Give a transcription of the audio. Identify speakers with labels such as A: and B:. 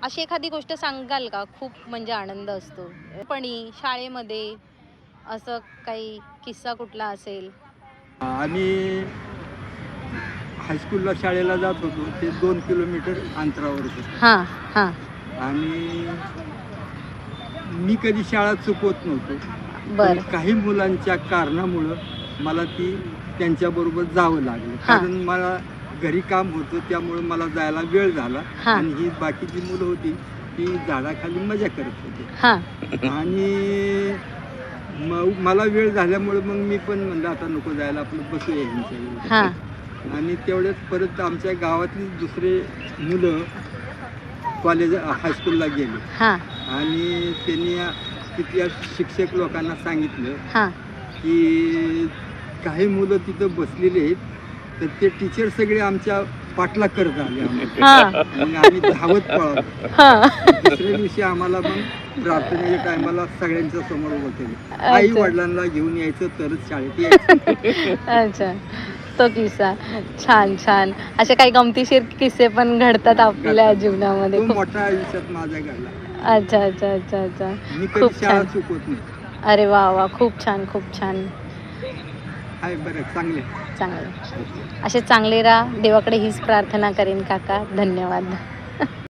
A: अशी एखादी गोष्ट सांगाल का? खूप म्हणजे आनंद असतो. पण शाळेमध्ये असं काही किस्सा कुठला असेल?
B: आम्ही हायस्कूलला शाळेला जात होतो, ते 2 किलोमीटर अंतरावर होतं.
A: हां, हां.
B: आणि मी कधी शाळा चुकवत नव्हतो. पण
A: बरं.
B: काही मुलांच्या कारणामुळं मला त्यांच्याबरोबर जावं लागलं.
A: हां.
B: कारण मला घरी काम होतं, त्यामुळं मला जायला वेळ झाला.
A: हां.
B: आणि ही बाकीची मुलं होती, ती झाडाखाली मजा करत होती.
A: हां.
B: आणि मग मला वेळ झाल्यामुळे मग मी पण म्हणलं आता नको जायला, आपलं बसूया ह्यांच्या वेळी.
A: हां.
B: आणि तेवढ्याच परत आमच्या गावातली दुसरे मुलं कॉलेज हायस्कूलला गेले.
A: हां.
B: आणि त्यांनी तिथल्या शिक्षक लोकांना सांगितलं
A: हां.
B: की काही मुलं तिथं बसलेले आहेत, तर ते टीचर सगळे आमच्या पाठलाग करत आले आम्हाला.
A: हां.
B: मग आम्ही धावत पळालो.
A: हां.
B: दुसऱ्या दिवशी आम्हाला मग प्रार्थनेच्या टायमाला सगळ्यांच्या समोर उभं केलं. आई वडिलांना घेऊन यायचं तरच शाळेत यायचं.
A: अच्छा. तो किस्सा. छान, छान. असे काही गमतीशीर किस्से पण घडतात आपल्या जीवनामध्ये.
B: तो
A: खूप
B: मोठा आयुष्यात माझ्या घडला.
A: अच्छा, अच्छा, अच्छा, अच्छा.
B: मी
A: खूप
B: कधी शाळा
A: छान.
B: चुकवत नाही.
A: अरे वाह, वाह! खूप छान, खूप छान.
B: आहे बरं, चांगले.
A: चांगले. असे चांगले राहा. देवाकडे हीच प्रार्थना करेन काका. धन्यवाद.